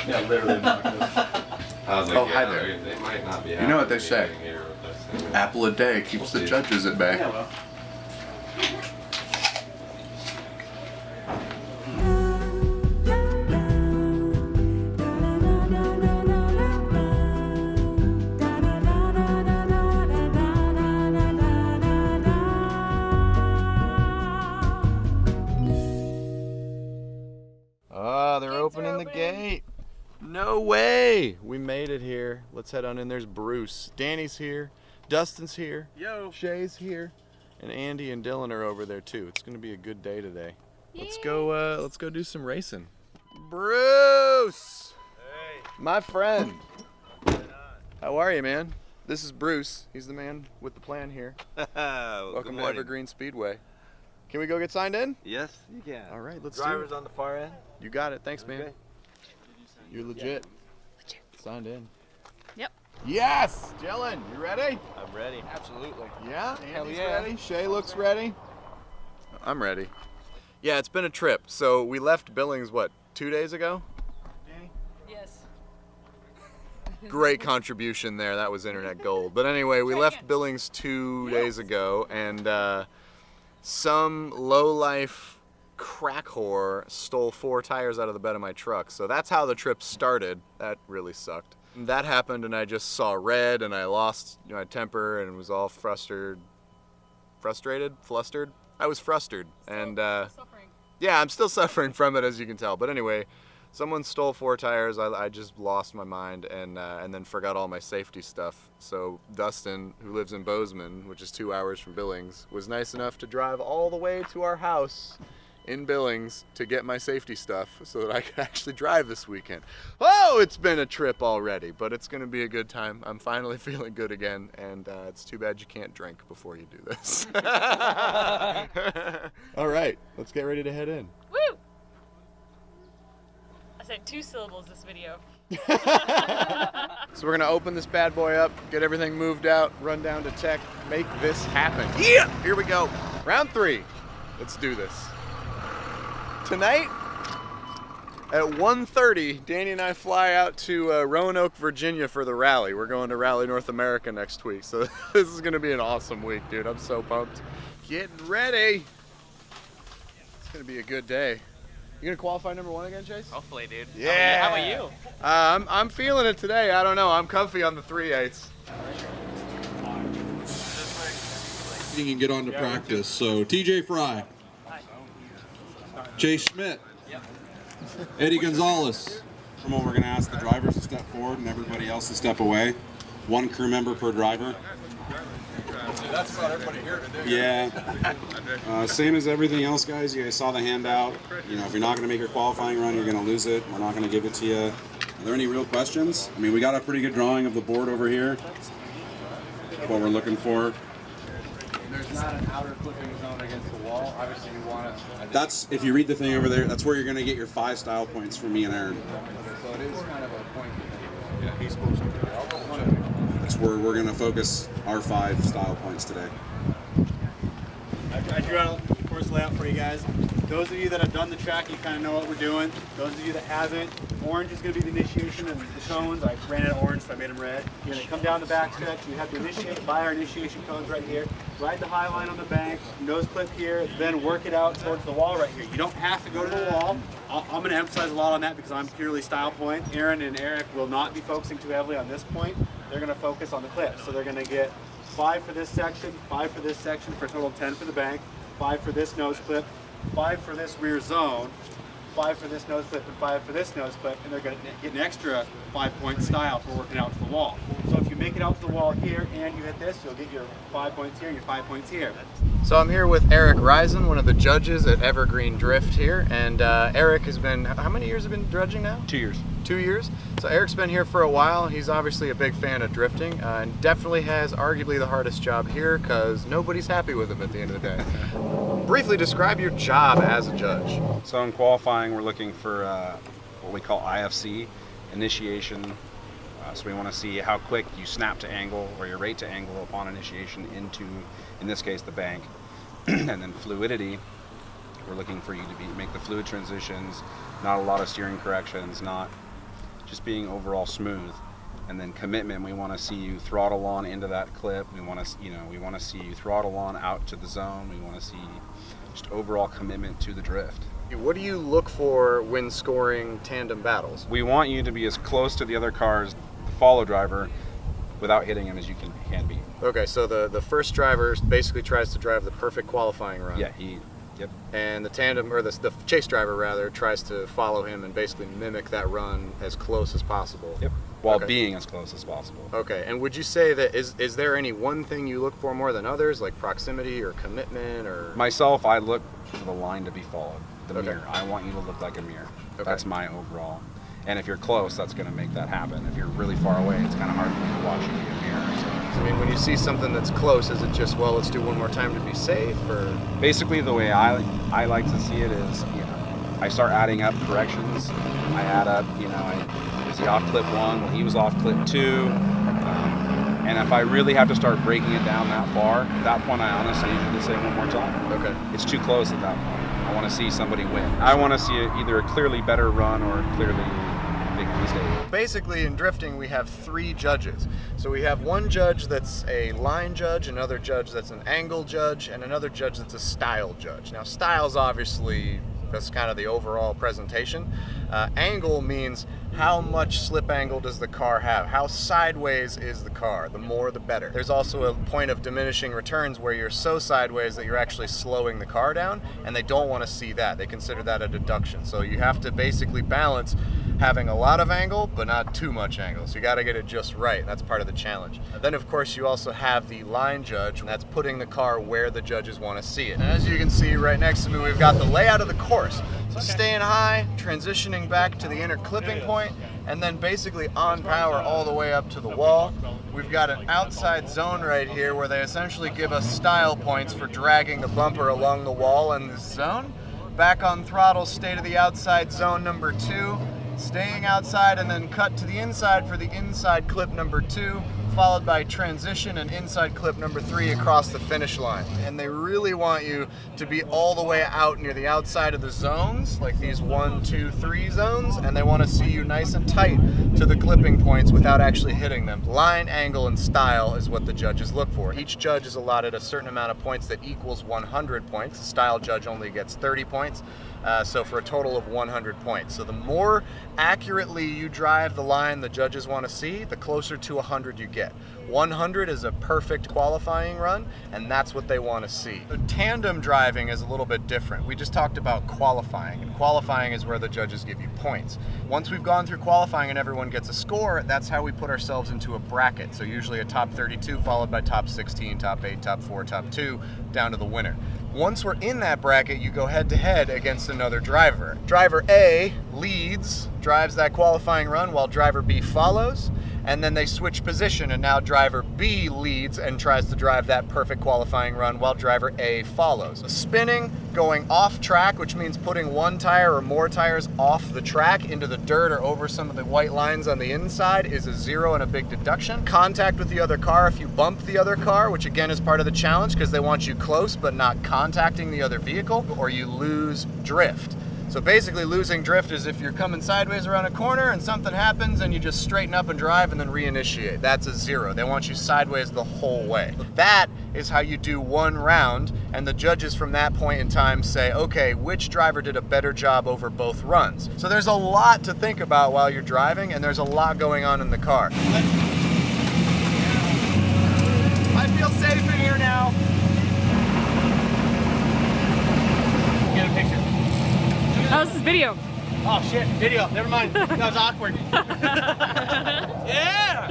Yeah, literally innocuous. I was like, Hi there. They might not be. You know what they say? Here with us. Apple a day keeps the judges at bay. Yeah, well. Oh, they're opening the gate. No way. We made it here. Let's head on in. There's Bruce. Danny's here. Dustin's here. Yo. Shay's here. And Andy and Dylan are over there too. It's gonna be a good day today. Let's go do some racing. Bruce! Hey. My friend. How are you, man? This is Bruce. He's the man with the plan here. Welcome to Evergreen Speedway. Can we go get signed in? Yes, you can. All right, let's Drivers do it. on the far end. You got it. Thanks, man. Okay. You're legit. Signed in. Yep. Yes! Dylan, you ready? I'm ready. Absolutely. Yeah? Andy's yeah. ready. Shay looks ready. I'm ready. Yeah, it's been a trip. So we left Billings, what, 2 days ago? Danny? Yes. Great contribution there. That was internet gold. But anyway, we left Billings 2 days ago, and some low-life crack whore stole 4 tires out of the bed of my truck. So that's how the trip started. That really sucked. That happened, and I just saw red, and I lost my temper, and was all flustered. I was frustrated, and Suffering. yeah, I'm still suffering from it, as you can tell. But anyway, someone stole 4 tires. I just lost my mind, and then forgot all my safety stuff. So Dustin, who lives in Bozeman, which is 2 hours from Billings, was nice enough to drive all the way to our house in Billings to get my safety stuff so that I could actually drive this weekend. Oh, it's been a trip already, but it's gonna be a good time. I'm finally feeling good again, and it's too bad you can't drink before you do this. All right, let's get ready to head in. Woo! I said 2 syllables this video. So we're gonna open this bad boy up, get everything moved out, run down to tech, make this happen. Yeah! Here we go. Round 3. Let's do this. Tonight at 1:30, Danny and I fly out to Roanoke, Virginia for the rally. We're going to Rally North America next week, so this is gonna be an awesome week, dude. I'm so pumped. Getting ready. It's gonna be a good day. You gonna qualify number 1 again, Chase? Hopefully, dude. Yeah. How about you? I'm feeling it today. I don't know. I'm comfy on the 3/8. You can get on to practice. So TJ Fry, Chase Schmidt, Eddie Gonzalez. From what we're going to ask the drivers to step forward and everybody else to step away. 1 crew member per driver. That's about everybody here today. Yeah. Same as everything else, guys. You guys saw the handout. You know, if you're not going to make your qualifying run, you're going to lose it. We're not going to give it to you. Are there any real questions? I mean, we got a pretty good drawing of the board over here. What we're looking for. There's not an outer clipping zone against the wall. Obviously, you want to. That's, if you read the thing over there, that's where you're going to get your 5 style points from me and Aaron. So it is kind of a point. Yeah, he's supposed to. That's where we're going to focus our 5 style points today. I drew out the course layout for you guys. Those of you that have done the track, you kind of know what we're doing. Those of you that haven't, orange is going to be the initiation of the cones. I ran out of orange, so I made them red. You're going to come down the back stretch. You have to initiate by our initiation cones right here. Ride the high line on the bank, nose clip here, then work it out towards the wall right here. You don't have to go to the wall. I'm going to emphasize a lot on that because I'm purely style point. Aaron and Eric will not be focusing too heavily on this point. They're going to focus on the clip. So they're going to get 5 for this section, 5 for this section, for a total of 10 for the bank, 5 for this nose clip, 5 for this rear zone, 5 for this nose clip, and 5 for this nose clip, and they're going to get an extra 5-point style for working out to the wall. So if you make it out to the wall here and you hit this, you'll get your 5 points here, your 5 points here. So I'm here with Eric Risen, one of the judges at Evergreen Drift here, and Eric has been, how many years have you been dredging now? 2 years. 2 years. So Eric's been here for a while. He's obviously a big fan of drifting and definitely has arguably the hardest job here because nobody's happy with him at the end of the day. Briefly describe your job as a judge. So in qualifying, we're looking for what we call IFC, initiation. So we want to see how quick you snap to angle or your rate to angle upon initiation into, in this case, the bank. And then fluidity, we're looking for you to make the fluid transitions, not a lot of steering corrections, not just being overall smooth. And then commitment, we want to see you throttle on into that clip. We want to, we want to see you throttle on out to the zone. We want to see just overall commitment to the drift. What do you look for when scoring tandem battles? We want you to be as close to the other cars, the follow driver, without hitting him as you can be. Okay, so the first driver basically tries to drive the perfect qualifying run. Yeah, yep. And the tandem, or the chase driver rather, tries to follow him and basically mimic that run as close as possible. Yep. While Okay. being as close as possible. Okay, and would you say that is there any one thing you look for more than others, like proximity or commitment or? Myself, I look for the line to be followed, the Okay. mirror. I want you to look like a mirror. Okay. That's my overall. And if you're close, that's going to make that happen. If you're really far away, it's kind of hard for me to watch you be a mirror. So. I mean, when you see something that's close, is it just, well, let's do one more time to be safe, or? Basically, the way I like to see it is, I start adding up corrections. I add up, is he off clip 1? Well, he was off clip 2. And if I really have to start breaking it down that far, at that point, I honestly usually say one more time. Okay. It's too close at that point. I want to see somebody win. I want to see either a clearly better run or a clearly big mistake. Basically, in drifting, we have 3 judges. So we have one judge that's a line judge, another judge that's an angle judge, and another judge that's a style judge. Now, style's obviously, that's kind of the overall presentation. Angle means how much slip angle does the car have? How sideways is the car? The more, the better. There's also a point of diminishing returns where you're so sideways that you're actually slowing the car down, and they don't want to see that. They consider that a deduction. So you have to basically balance having a lot of angle, but not too much angle. So you got to get it just right. That's part of the challenge. Then, of course, you also have the line judge, and that's putting the car where the judges want to see it. And as you can see right next to me, we've got the layout of the course. So staying high, transitioning back to the inner clipping point, and then basically on power all the way up to the wall. We've got an outside zone right here where they essentially give us style points for dragging the bumper along the wall in this zone. Back on throttle, stay to the outside zone number 2. Staying outside and then cut to the inside for the inside clip number 2, followed by transition and inside clip number 3 across the finish line. And they really want you to be all the way out near the outside of the zones, like these 1, 2, 3 zones, and they want to see you nice and tight to the clipping points without actually hitting them. Line, angle, and style is what the judges look for. Each judge is allotted a certain amount of points that equals 100 points. The style judge only gets 30 points. So for a total of 100 points. So the more accurately you drive the line the judges want to see, the closer to 100 you get. 100 is a perfect qualifying run, and that's what they want to see. So tandem driving is a little bit different. We just talked about qualifying, and qualifying is where the judges give you points. Once we've gone through qualifying and everyone gets a score, that's how we put ourselves into a bracket. So usually a top 32 followed by top 16, top 8, top 4, top 2, down to the winner. Once we're in that bracket, you go head-to-head against another driver. Driver A leads, drives that qualifying run while driver B follows, and then they switch position, and now driver B leads and tries to drive that perfect qualifying run while driver A follows. Spinning, going off track, which means putting one tire or more tires off the track into the dirt or over some of the white lines on the inside, is a 0 and a big deduction. Contact with the other car, if you bump the other car, which again is part of the challenge because they want you close but not contacting the other vehicle, or you lose drift. So basically losing drift is if you're coming sideways around a corner and something happens and you just straighten up and drive and then reinitiate. That's a 0. They want you sideways the whole way. That is how you do one round, and the judges from that point in time say, okay, which driver did a better job over both runs? So there's a lot to think about while you're driving, and there's a lot going on in the car. I feel safe in here now. Get a picture. Oh, this is video. Oh shit, video, never mind. That was awkward. Yeah!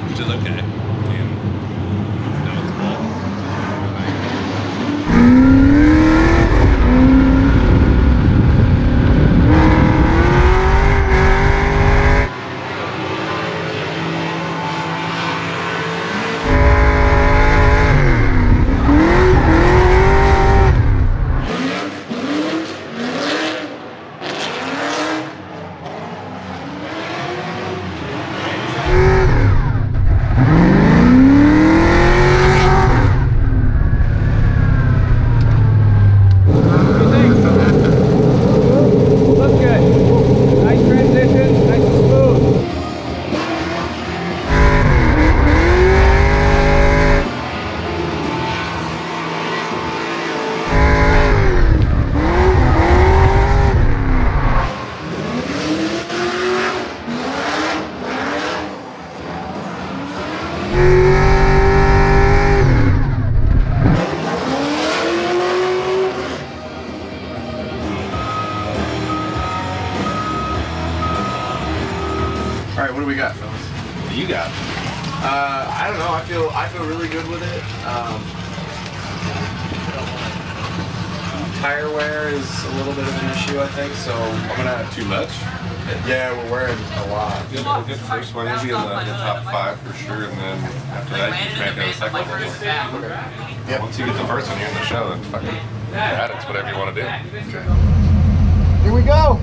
Which is okay. All right, what do we got, fellas? What do you got? I don't know. I feel really good with it. Tire wear is a little bit of an issue, I think. So I'm gonna Too much? Yeah, we're wearing a lot. A good first one. You'll be in the top 5 for sure, and then after that, you can make it a second level. Yep. Once you get the first one, you're in the show, then fucking that, it's whatever you want to do. Okay. Here we go.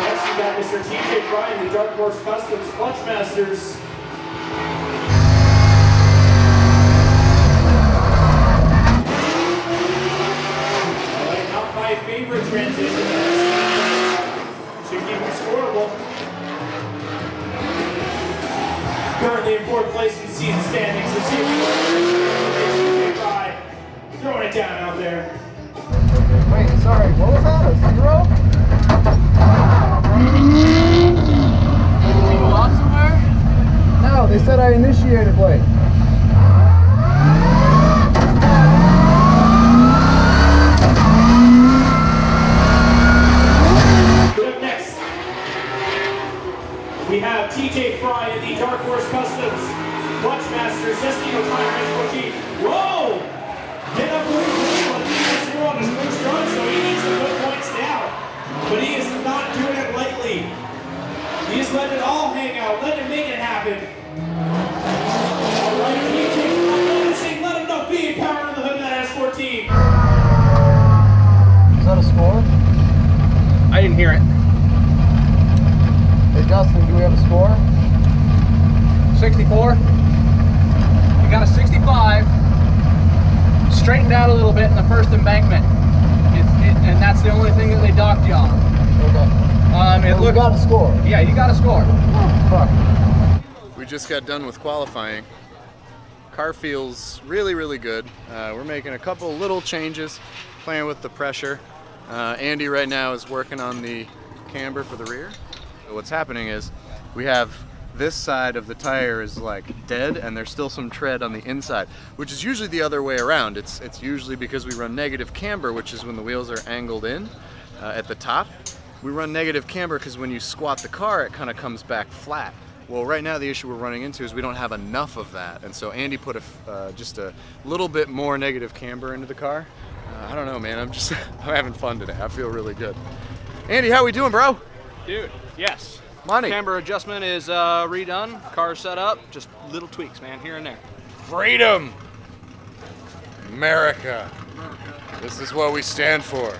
Next, we got Mr. TJ Bryan, the Dark Horse Customs Clutch Masters. Not my favorite transition. Should keep it scoreable. Currently in 4th place in season standings. Let's see if we can TJ throwing it down out there. Wait, sorry, what was that? A 0? Did you go off somewhere? No, they said I initiated late. Up next, we have TJ Fry in the Dark Horse Customs Clutch Masters Destino Tire SPG. Whoa! Get up with the 0 on his first run, so he needs to put points down. But he is not doing it lightly. He is letting it all hang out, letting it make it happen. All right, TJ Fry, let him know being power in the hood of that S14. Is that a score? I didn't hear it. Hey Dustin, do we have a score? 64. You got a 65. Straightened out a little bit in the first embankment. And that's the only thing that they docked you on. Okay. It looked, got a score. yeah, you got a score. Fuck. We just got done with qualifying. Car feels really, really good. We're making a couple little changes, playing with the pressure. Andy right now is working on the camber for the rear. So what's happening is we have this side of the tire is like dead and there's still some tread on the inside, which is usually the other way around. It's usually because we run negative camber, which is when the wheels are angled in at the top. We run negative camber because when you squat the car, it kind of comes back flat. Well, right now the issue we're running into is we don't have enough of that, and so Andy put just a little bit more negative camber into the car. I don't know, man. I'm having fun today. I feel really good. Andy, how we doing, bro? Dude, yes. Money. Camber adjustment is redone. Car set up. Just little tweaks, man, here and there. Freedom. America. This is what we stand for.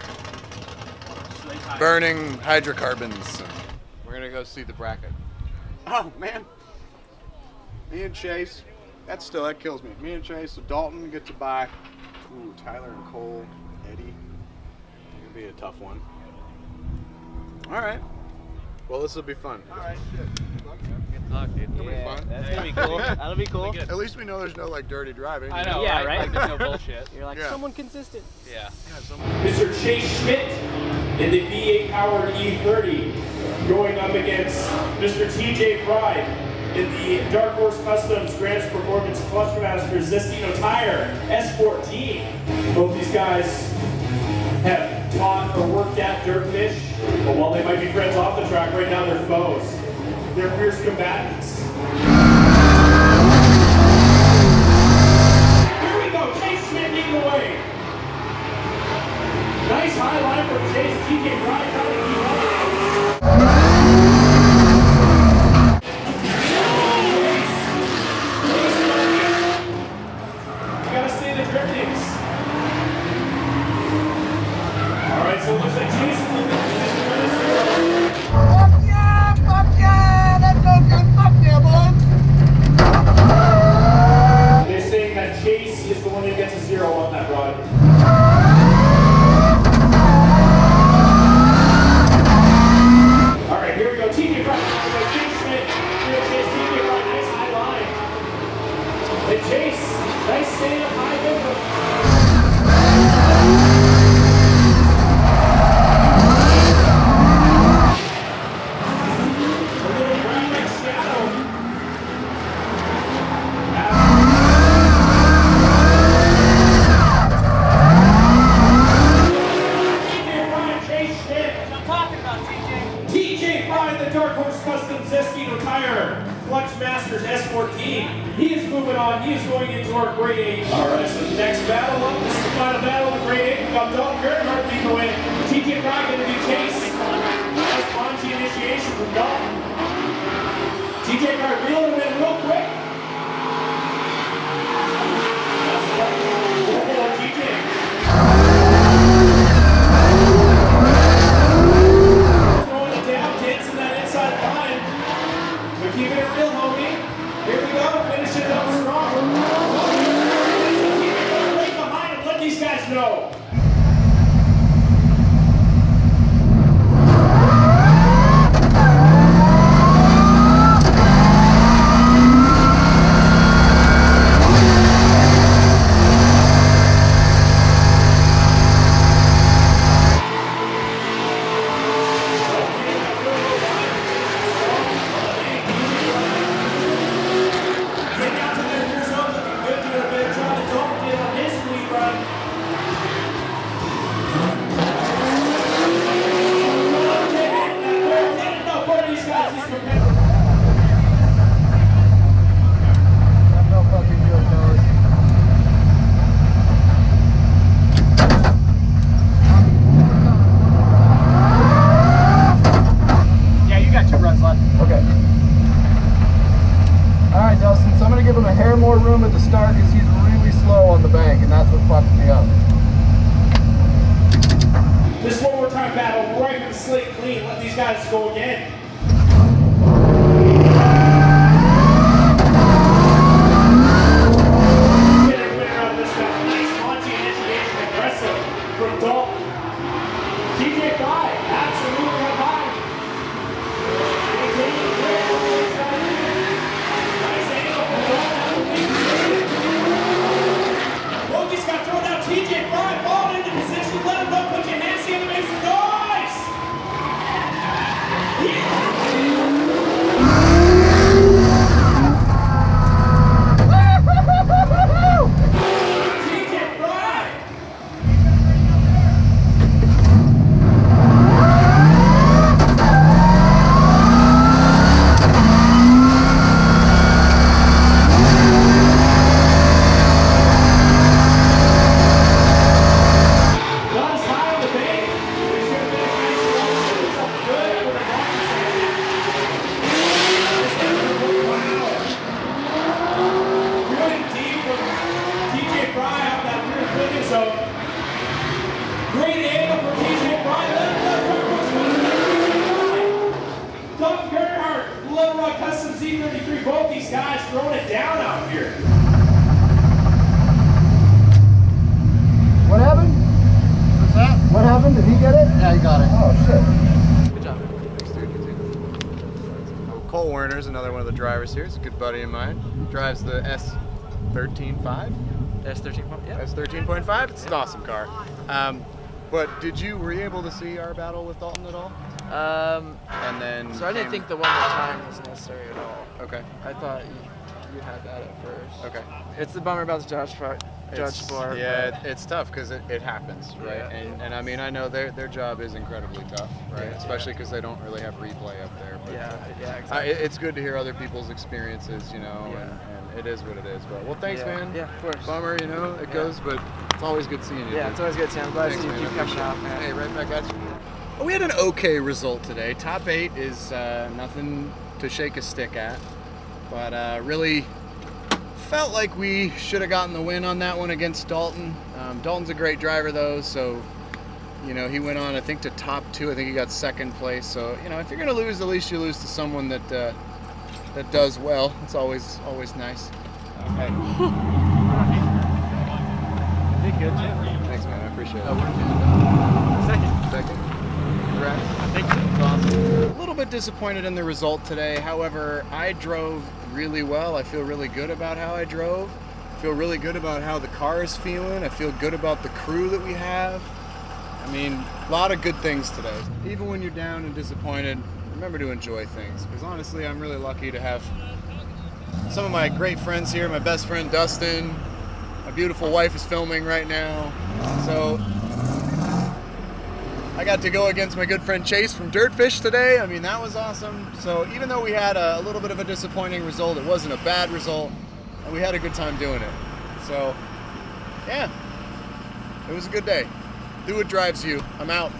Burning hydrocarbons. We're gonna go see the bracket. Oh man. Me and Chase, that kills me. Me and Chase, so Dalton get to buy. Ooh, Tyler and Cole, Eddie. It'll be a tough one. All right. Well, this will be fun. All right, Good luck, dude. It'll be fun. That's gonna be cool. That'll be cool. At least we know there's no like dirty driving. I know, Yeah, right? right? Like, there's no bullshit. You're like Yeah. someone consistent. Yeah. Mr. Chase Schmidt in the V8 powered E30 going up against Mr. TJ Fry in the Dark Horse Customs Grants Performance Clutch Masters Destino Tire S14. Both these guys have taught or worked at Dirtfish, but while they might be friends off the track, right now they're foes. They're fierce combatants. Here we go, Chase Schmidt leading the way. Nice high line from Chase. TJ Fry trying to keep up. You gotta stay the driftings. All right, so it looks like Jason will be Fuck yeah! Fuck yeah! That's so good! Fuck yeah, boy! They're saying that Chase is the one that gets a 0 on that rod. All right, here we go. TJ Fry. Chase Schmidt. Here, Chase. TJ Fry. Nice high line. And Chase, nice stand up high over. A little graphic shadow. is going into our grade 8. Alright, so the next battle up, this is the final battle of the grade 8. We've got Dalton Gernhardt leading the way. TJ Fry going to be chased. That's Monty initiation from Dalton. TJ Fry reeling him in real quick. That's right. Oh, TJ. Throwing it down, dancing that inside line. But keeping it real, homie. Here we go, finish it up strong. Keep it right behind and let these guys know. This one more time battle, right from the slate clean. Let these guys go again. Winner out of this battle. Nice Monty initiation, aggressive from Dalton. TJ Fry, absolutely up high. Nice angle from Dalton. Loki's got thrown out. TJ Fry, ball into position. Let him know. Put your hands together, make some noise. TJ Fry. Not as high on the bank. He's going to be something good for the Rockets. Good deep from TJ Fry out that rear clicking zone. Great angle from TJ Fry. Dalton Gernhardt, Little Rock Custom Z33. Both these guys throwing it down out here. What happened? What's that? What happened? Did he get it? Yeah, you got it. Oh, shit. Good job. Cole Werner's another one of the drivers here. He's a good buddy of mine. Drives the S13.5. S13. Yeah. S13.5. It's an awesome car. But were you able to see our battle with Dalton at all? And then. So I didn't think the one with time was necessary at all. Okay. I thought you had that at first. Okay. It's the bummer about the judge sport. Yeah, it's tough because it happens, right? Yeah. And I mean, I know their job is incredibly tough, right? Yeah, especially because they don't really have replay up there. But Yeah, exactly. it's good to hear other people's experiences, you know, and it is what it is. But well, thanks, man. Yeah, of course. Bummer, you know, it goes, but it's always good seeing you. Yeah, dude. it's always good seeing you. I'm glad to Thanks, see you man. keep coming out, man. Hey, right back at you. Well, we had an okay result today. Top 8 is nothing to shake a stick at, but really felt like we should have gotten the win on that one against Dalton. Dalton's a great driver though, so you know he went on I think to top 2. I think he got second place. So you know if you're gonna lose, at least you lose to someone that that does well. It's always nice. Hey. Did good too. Thanks, man. I appreciate it. Second. Congrats. I think so. It's awesome. A little bit disappointed in the result today. However, I drove really well. I feel really good about how I drove. I feel really good about how the car is feeling. I feel good about the crew that we have. I mean, a lot of good things today. Even when you're down and disappointed, remember to enjoy things. Because honestly, I'm really lucky to have some of my great friends here. My best friend, Dustin. My beautiful wife is filming right now. So I got to go against my good friend Chase from Dirtfish today. I mean, that was awesome. So even though we had a little bit of a disappointing result, it wasn't a bad result. and we had a good time doing it. So, yeah, it was a good day. Do what drives you. I'm out.